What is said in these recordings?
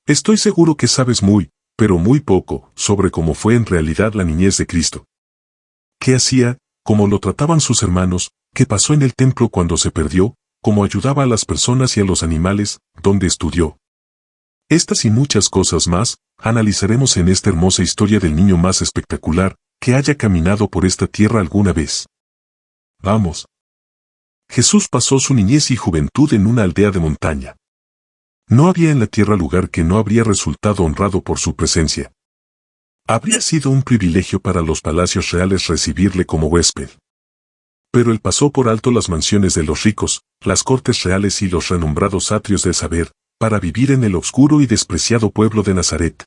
Estoy seguro que sabes muy, pero muy poco, sobre cómo fue en realidad la niñez de Cristo. ¿Qué hacía? ¿Cómo lo trataban sus hermanos? ¿Qué pasó en el templo cuando se perdió? ¿Cómo ayudaba a las personas y a los animales? ¿Dónde estudió? Estas y muchas cosas más, analizaremos en esta hermosa historia del niño más espectacular que haya caminado por esta tierra alguna vez. Vamos. Jesús pasó su niñez y juventud en una aldea de montaña. No había en la tierra lugar que no habría resultado honrado por su presencia. Habría sido un privilegio para los palacios reales recibirle como huésped. Pero él pasó por alto las mansiones de los ricos, las cortes reales y los renombrados atrios del saber, para vivir en el obscuro y despreciado pueblo de Nazaret.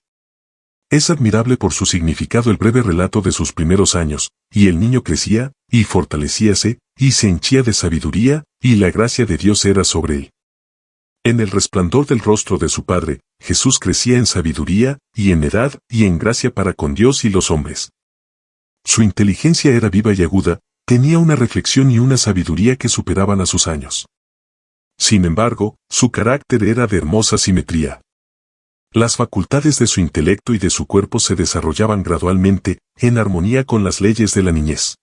Es admirable por su significado el breve relato de sus primeros años, y el niño crecía, y fortalecíase, y se henchía de sabiduría, y la gracia de Dios era sobre él. En el resplandor del rostro de su padre, Jesús crecía en sabiduría, y en edad, y en gracia para con Dios y los hombres. Su inteligencia era viva y aguda, tenía una reflexión y una sabiduría que superaban a sus años. Sin embargo, su carácter era de hermosa simetría. Las facultades de su intelecto y de su cuerpo se desarrollaban gradualmente, en armonía con las leyes de la niñez.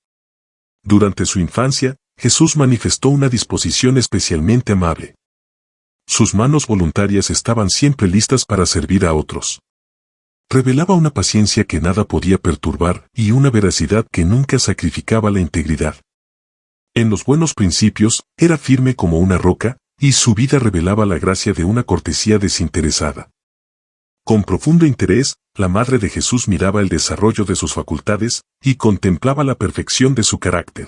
Durante su infancia, Jesús manifestó una disposición especialmente amable. Sus manos voluntarias estaban siempre listas para servir a otros. Revelaba una paciencia que nada podía perturbar y una veracidad que nunca sacrificaba la integridad. En los buenos principios, era firme como una roca, y su vida revelaba la gracia de una cortesía desinteresada. Con profundo interés, la madre de Jesús miraba el desarrollo de sus facultades y contemplaba la perfección de su carácter.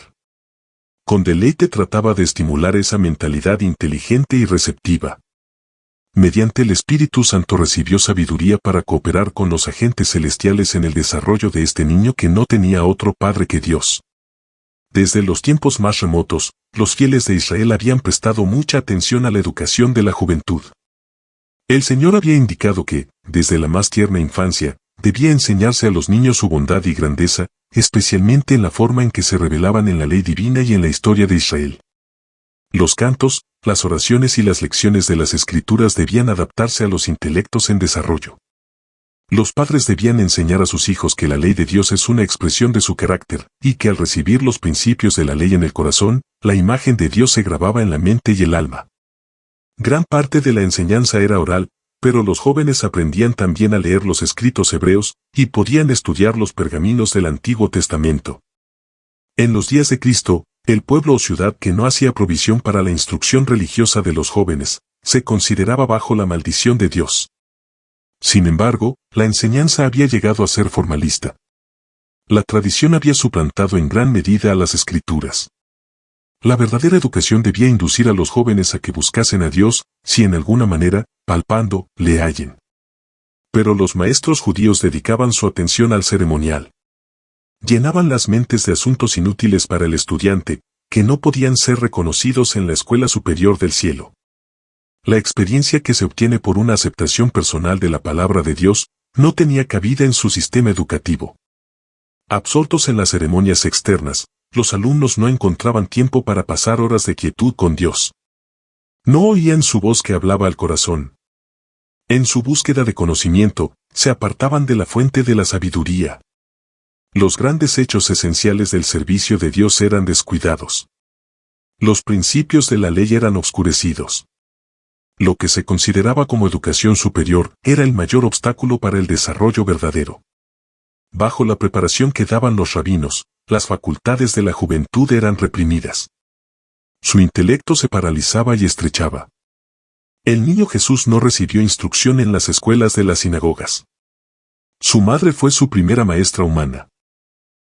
Con deleite trataba de estimular esa mentalidad inteligente y receptiva. Mediante el Espíritu Santo recibió sabiduría para cooperar con los agentes celestiales en el desarrollo de este niño que no tenía otro padre que Dios. Desde los tiempos más remotos, los fieles de Israel habían prestado mucha atención a la educación de la juventud. El Señor había indicado que, desde la más tierna infancia, debía enseñarse a los niños su bondad y grandeza, especialmente en la forma en que se revelaban en la ley divina y en la historia de Israel. Los cantos, las oraciones y las lecciones de las Escrituras debían adaptarse a los intelectos en desarrollo. Los padres debían enseñar a sus hijos que la ley de Dios es una expresión de su carácter, y que al recibir los principios de la ley en el corazón, la imagen de Dios se grababa en la mente y el alma. Gran parte de la enseñanza era oral, pero los jóvenes aprendían también a leer los escritos hebreos, y podían estudiar los pergaminos del Antiguo Testamento. En los días de Cristo, el pueblo o ciudad que no hacía provisión para la instrucción religiosa de los jóvenes, se consideraba bajo la maldición de Dios. Sin embargo, la enseñanza había llegado a ser formalista. La tradición había suplantado en gran medida a las Escrituras. La verdadera educación debía inducir a los jóvenes a que buscasen a Dios, si en alguna manera, palpando, le hallen. Pero los maestros judíos dedicaban su atención al ceremonial. Llenaban las mentes de asuntos inútiles para el estudiante, que no podían ser reconocidos en la escuela superior del cielo. La experiencia que se obtiene por una aceptación personal de la palabra de Dios, no tenía cabida en su sistema educativo. Absortos en las ceremonias externas, los alumnos no encontraban tiempo para pasar horas de quietud con Dios. No oían su voz que hablaba al corazón. En su búsqueda de conocimiento, se apartaban de la fuente de la sabiduría. Los grandes hechos esenciales del servicio de Dios eran descuidados. Los principios de la ley eran obscurecidos. Lo que se consideraba como educación superior era el mayor obstáculo para el desarrollo verdadero. Bajo la preparación que daban los rabinos, las facultades de la juventud eran reprimidas. Su intelecto se paralizaba y estrechaba. El niño Jesús no recibió instrucción en las escuelas de las sinagogas. Su madre fue su primera maestra humana.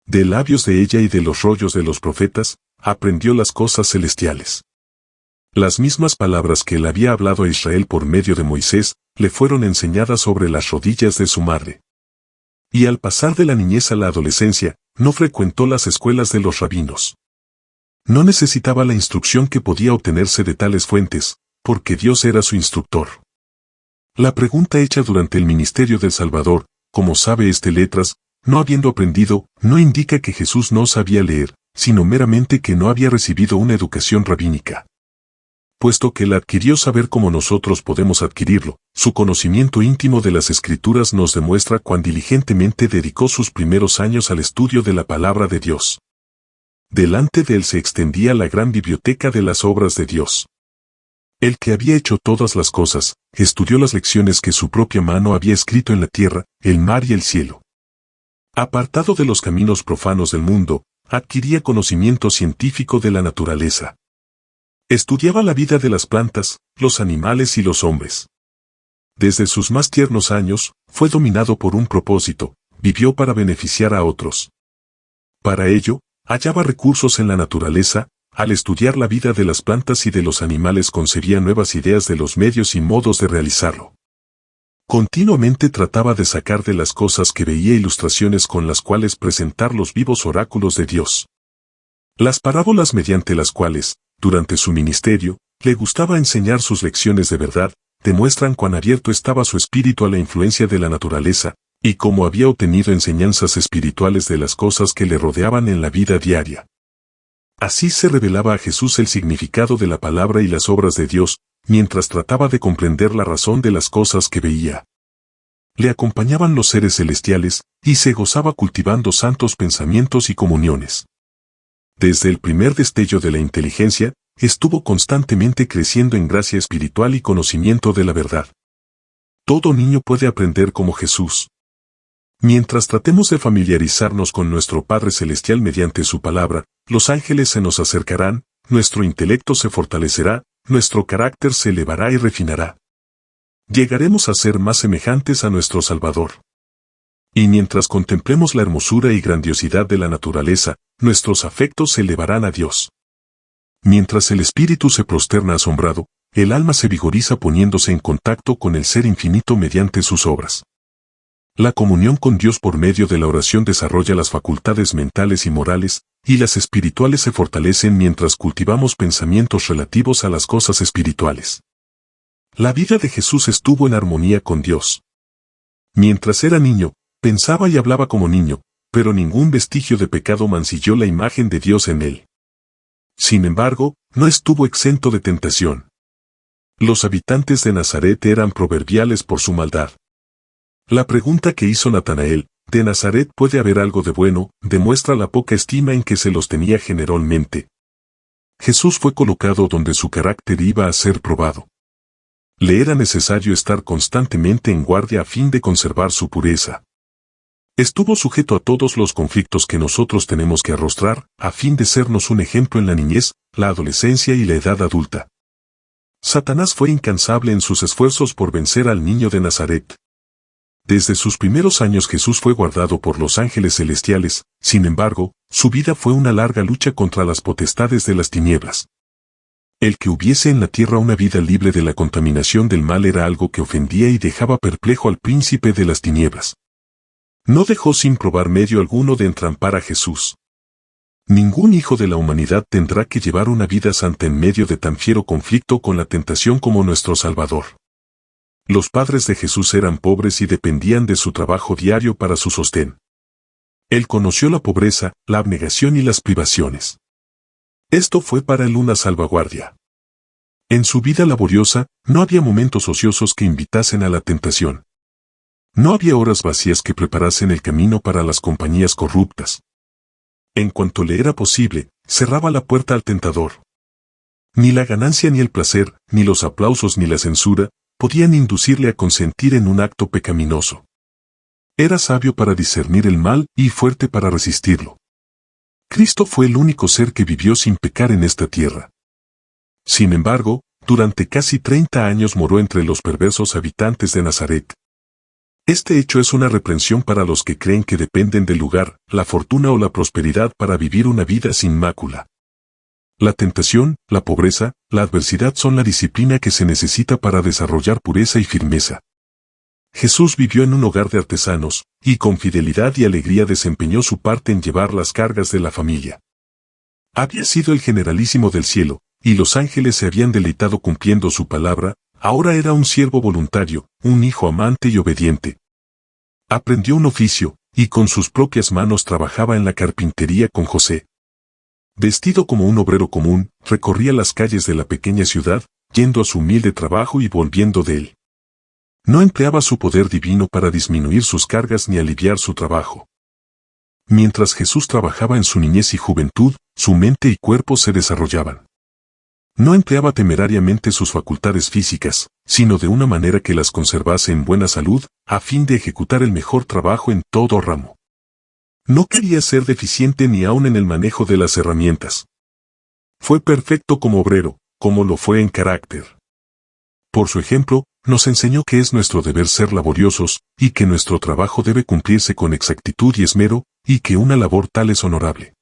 De labios de ella y de los rollos de los profetas, aprendió las cosas celestiales. Las mismas palabras que él había hablado a Israel por medio de Moisés, le fueron enseñadas sobre las rodillas de su madre. Y al pasar de la niñez a la adolescencia, no frecuentó las escuelas de los rabinos. No necesitaba la instrucción que podía obtenerse de tales fuentes, porque Dios era su instructor. La pregunta hecha durante el ministerio del Salvador, ¿cómo sabe este letras?, no habiendo aprendido, no indica que Jesús no sabía leer, sino meramente que no había recibido una educación rabínica. puesto que él adquirió saber como nosotros podemos adquirirlo. Su conocimiento íntimo de las Escrituras nos demuestra cuán diligentemente dedicó sus primeros años al estudio de la palabra de Dios. Delante de él se extendía la gran biblioteca de las obras de Dios. El que había hecho todas las cosas, estudió las lecciones que su propia mano había escrito en la tierra, el mar y el cielo. Apartado de los caminos profanos del mundo, adquiría conocimiento científico de la naturaleza. Estudiaba la vida de las plantas, los animales y los hombres. Desde sus más tiernos años, fue dominado por un propósito, vivió para beneficiar a otros. Para ello, hallaba recursos en la naturaleza, al estudiar la vida de las plantas y de los animales concebía nuevas ideas de los medios y modos de realizarlo. Continuamente trataba de sacar de las cosas que veía ilustraciones con las cuales presentar los vivos oráculos de Dios. Las parábolas mediante las cuales, durante su ministerio, le gustaba enseñar sus lecciones de verdad, demuestran cuán abierto estaba su espíritu a la influencia de la naturaleza, y cómo había obtenido enseñanzas espirituales de las cosas que le rodeaban en la vida diaria. Así se revelaba a Jesús el significado de la palabra y las obras de Dios, mientras trataba de comprender la razón de las cosas que veía. Le acompañaban los seres celestiales, y se gozaba cultivando santos pensamientos y comuniones. Desde el primer destello de la inteligencia, estuvo constantemente creciendo en gracia espiritual y conocimiento de la verdad. Todo niño puede aprender como Jesús. Mientras tratemos de familiarizarnos con nuestro Padre Celestial mediante su palabra, los ángeles se nos acercarán, nuestro intelecto se fortalecerá, nuestro carácter se elevará y refinará. Llegaremos a ser más semejantes a nuestro Salvador. Y mientras contemplemos la hermosura y grandiosidad de la naturaleza, nuestros afectos se elevarán a Dios. Mientras el espíritu se prosterna asombrado, el alma se vigoriza poniéndose en contacto con el Ser Infinito mediante sus obras. La comunión con Dios por medio de la oración desarrolla las facultades mentales y morales, y las espirituales se fortalecen mientras cultivamos pensamientos relativos a las cosas espirituales. La vida de Jesús estuvo en armonía con Dios. Mientras era niño, pensaba y hablaba como niño, pero ningún vestigio de pecado mancilló la imagen de Dios en él. Sin embargo, no estuvo exento de tentación. Los habitantes de Nazaret eran proverbiales por su maldad. La pregunta que hizo Natanael, ¿de Nazaret puede haber algo de bueno?, demuestra la poca estima en que se los tenía generalmente. Jesús fue colocado donde su carácter iba a ser probado. Le era necesario estar constantemente en guardia a fin de conservar su pureza. Estuvo sujeto a todos los conflictos que nosotros tenemos que arrostrar, a fin de sernos un ejemplo en la niñez, la adolescencia y la edad adulta. Satanás fue incansable en sus esfuerzos por vencer al niño de Nazaret. Desde sus primeros años Jesús fue guardado por los ángeles celestiales, sin embargo, su vida fue una larga lucha contra las potestades de las tinieblas. El que hubiese en la tierra una vida libre de la contaminación del mal era algo que ofendía y dejaba perplejo al príncipe de las tinieblas. No dejó sin probar medio alguno de entrampar a Jesús. Ningún hijo de la humanidad tendrá que llevar una vida santa en medio de tan fiero conflicto con la tentación como nuestro Salvador. Los padres de Jesús eran pobres y dependían de su trabajo diario para su sostén. Él conoció la pobreza, la abnegación y las privaciones. Esto fue para él una salvaguardia. En su vida laboriosa, no había momentos ociosos que invitasen a la tentación. No había horas vacías que preparasen el camino para las compañías corruptas. En cuanto le era posible, cerraba la puerta al tentador. Ni la ganancia ni el placer, ni los aplausos ni la censura, podían inducirle a consentir en un acto pecaminoso. Era sabio para discernir el mal y fuerte para resistirlo. Cristo fue el único ser que vivió sin pecar en esta tierra. Sin embargo, durante casi 30 años moró entre los perversos habitantes de Nazaret. Este hecho es una reprensión para los que creen que dependen del lugar, la fortuna o la prosperidad para vivir una vida sin mácula. La tentación, la pobreza, la adversidad son la disciplina que se necesita para desarrollar pureza y firmeza. Jesús vivió en un hogar de artesanos, y con fidelidad y alegría desempeñó su parte en llevar las cargas de la familia. Había sido el generalísimo del cielo, y los ángeles se habían deleitado cumpliendo su palabra. Ahora era un siervo voluntario, un hijo amante y obediente. Aprendió un oficio, y con sus propias manos trabajaba en la carpintería con José. Vestido como un obrero común, recorría las calles de la pequeña ciudad, yendo a su humilde trabajo y volviendo de él. No empleaba su poder divino para disminuir sus cargas ni aliviar su trabajo. Mientras Jesús trabajaba en su niñez y juventud, su mente y cuerpo se desarrollaban. No empleaba temerariamente sus facultades físicas, sino de una manera que las conservase en buena salud, a fin de ejecutar el mejor trabajo en todo ramo. No quería ser deficiente ni aun en el manejo de las herramientas. Fue perfecto como obrero, como lo fue en carácter. Por su ejemplo, nos enseñó que es nuestro deber ser laboriosos, y que nuestro trabajo debe cumplirse con exactitud y esmero, y que una labor tal es honorable.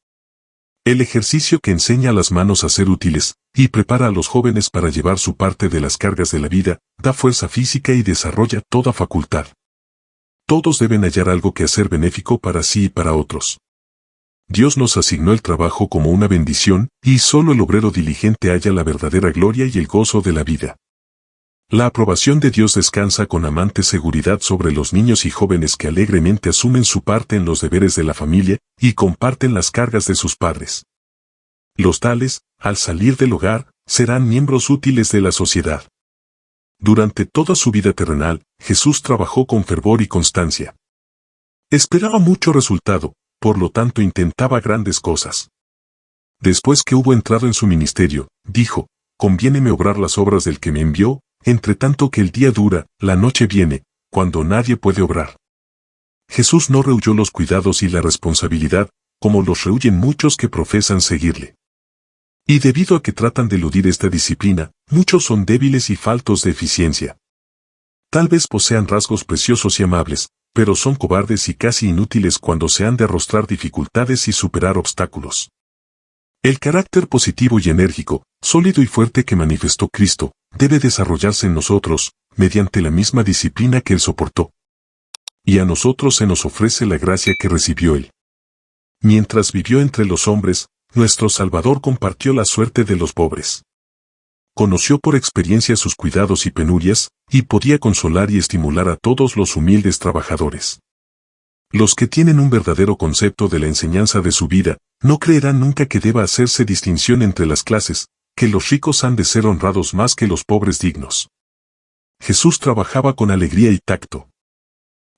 El ejercicio que enseña a las manos a ser útiles, y prepara a los jóvenes para llevar su parte de las cargas de la vida, da fuerza física y desarrolla toda facultad. Todos deben hallar algo que hacer benéfico para sí y para otros. Dios nos asignó el trabajo como una bendición, y solo el obrero diligente halla la verdadera gloria y el gozo de la vida. La aprobación de Dios descansa con amante seguridad sobre los niños y jóvenes que alegremente asumen su parte en los deberes de la familia y comparten las cargas de sus padres. Los tales, al salir del hogar, serán miembros útiles de la sociedad. Durante toda su vida terrenal, Jesús trabajó con fervor y constancia. Esperaba mucho resultado, por lo tanto intentaba grandes cosas. Después que hubo entrado en su ministerio, dijo: «Conviéneme obrar las obras del que me envió, entre tanto que el día dura, la noche viene, cuando nadie puede obrar». Jesús no rehuyó los cuidados y la responsabilidad, como los rehuyen muchos que profesan seguirle. Y debido a que tratan de eludir esta disciplina, muchos son débiles y faltos de eficiencia. Tal vez posean rasgos preciosos y amables, pero son cobardes y casi inútiles cuando se han de arrostrar dificultades y superar obstáculos. El carácter positivo y enérgico, sólido y fuerte que manifestó Cristo, debe desarrollarse en nosotros, mediante la misma disciplina que Él soportó. Y a nosotros se nos ofrece la gracia que recibió Él. Mientras vivió entre los hombres, nuestro Salvador compartió la suerte de los pobres. Conoció por experiencia sus cuidados y penurias, y podía consolar y estimular a todos los humildes trabajadores. Los que tienen un verdadero concepto de la enseñanza de su vida, no creerán nunca que deba hacerse distinción entre las clases, que los ricos han de ser honrados más que los pobres dignos. Jesús trabajaba con alegría y tacto.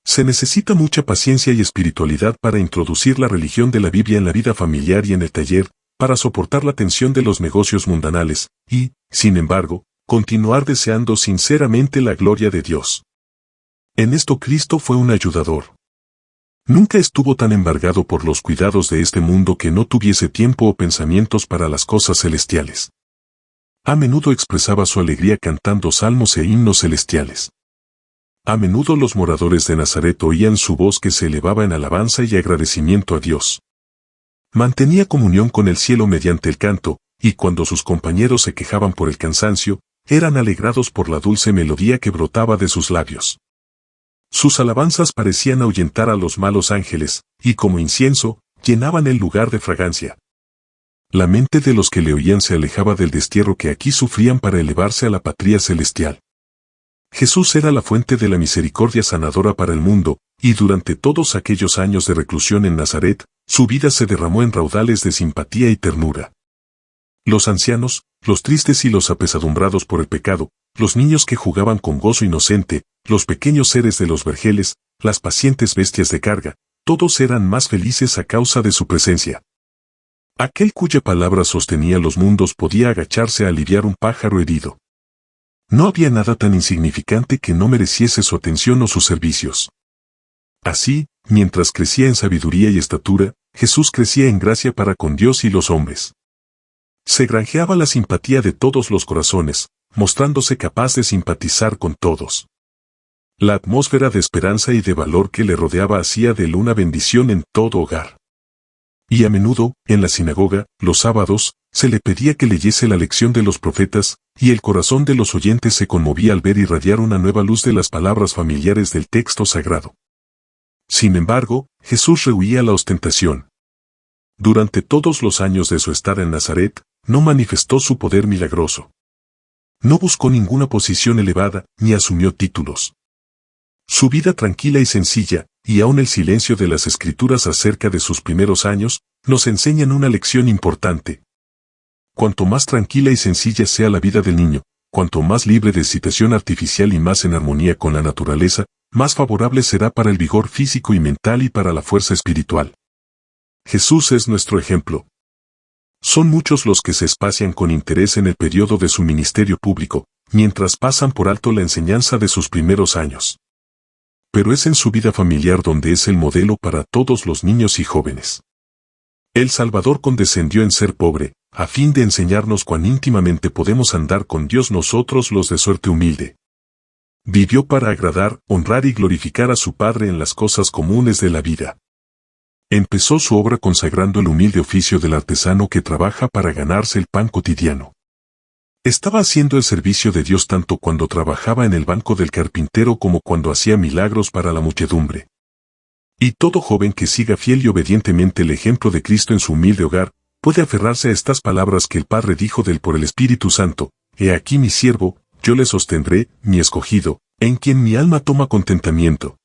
Se necesita mucha paciencia y espiritualidad para introducir la religión de la Biblia en la vida familiar y en el taller, para soportar la tensión de los negocios mundanales, y, sin embargo, continuar deseando sinceramente la gloria de Dios. En esto Cristo fue un ayudador. Nunca estuvo tan embargado por los cuidados de este mundo que no tuviese tiempo o pensamientos para las cosas celestiales. A menudo expresaba su alegría cantando salmos e himnos celestiales. A menudo los moradores de Nazaret oían su voz que se elevaba en alabanza y agradecimiento a Dios. Mantenía comunión con el cielo mediante el canto, y cuando sus compañeros se quejaban por el cansancio, eran alegrados por la dulce melodía que brotaba de sus labios. Sus alabanzas parecían ahuyentar a los malos ángeles, y como incienso, llenaban el lugar de fragancia. La mente de los que le oían se alejaba del destierro que aquí sufrían para elevarse a la patria celestial. Jesús era la fuente de la misericordia sanadora para el mundo, y durante todos aquellos años de reclusión en Nazaret, su vida se derramó en raudales de simpatía y ternura. Los ancianos, los tristes y los apesadumbrados por el pecado, los niños que jugaban con gozo inocente, los pequeños seres de los vergeles, las pacientes bestias de carga, todos eran más felices a causa de su presencia. Aquel cuya palabra sostenía los mundos podía agacharse a aliviar un pájaro herido. No había nada tan insignificante que no mereciese su atención o sus servicios. Así, mientras crecía en sabiduría y estatura, Jesús crecía en gracia para con Dios y los hombres. Se granjeaba la simpatía de todos los corazones, mostrándose capaz de simpatizar con todos. La atmósfera de esperanza y de valor que le rodeaba hacía de él una bendición en todo hogar. Y a menudo, en la sinagoga, los sábados, se le pedía que leyese la lección de los profetas, y el corazón de los oyentes se conmovía al ver irradiar una nueva luz de las palabras familiares del texto sagrado. Sin embargo, Jesús rehuía la ostentación. Durante todos los años de su estada en Nazaret, no manifestó su poder milagroso. No buscó ninguna posición elevada, ni asumió títulos. Su vida tranquila y sencilla, y aun el silencio de las Escrituras acerca de sus primeros años, nos enseñan una lección importante. Cuanto más tranquila y sencilla sea la vida del niño, cuanto más libre de excitación artificial y más en armonía con la naturaleza, más favorable será para el vigor físico y mental y para la fuerza espiritual. Jesús es nuestro ejemplo. Son muchos los que se espacian con interés en el periodo de su ministerio público, mientras pasan por alto la enseñanza de sus primeros años. Pero es en su vida familiar donde es el modelo para todos los niños y jóvenes. El Salvador condescendió en ser pobre, a fin de enseñarnos cuán íntimamente podemos andar con Dios nosotros los de suerte humilde. Vivió para agradar, honrar y glorificar a su Padre en las cosas comunes de la vida. Empezó su obra consagrando el humilde oficio del artesano que trabaja para ganarse el pan cotidiano. Estaba haciendo el servicio de Dios tanto cuando trabajaba en el banco del carpintero como cuando hacía milagros para la muchedumbre. Y todo joven que siga fiel y obedientemente el ejemplo de Cristo en su humilde hogar, puede aferrarse a estas palabras que el Padre dijo del por el Espíritu Santo: He aquí mi siervo, yo le sostendré, mi escogido, en quien mi alma toma contentamiento.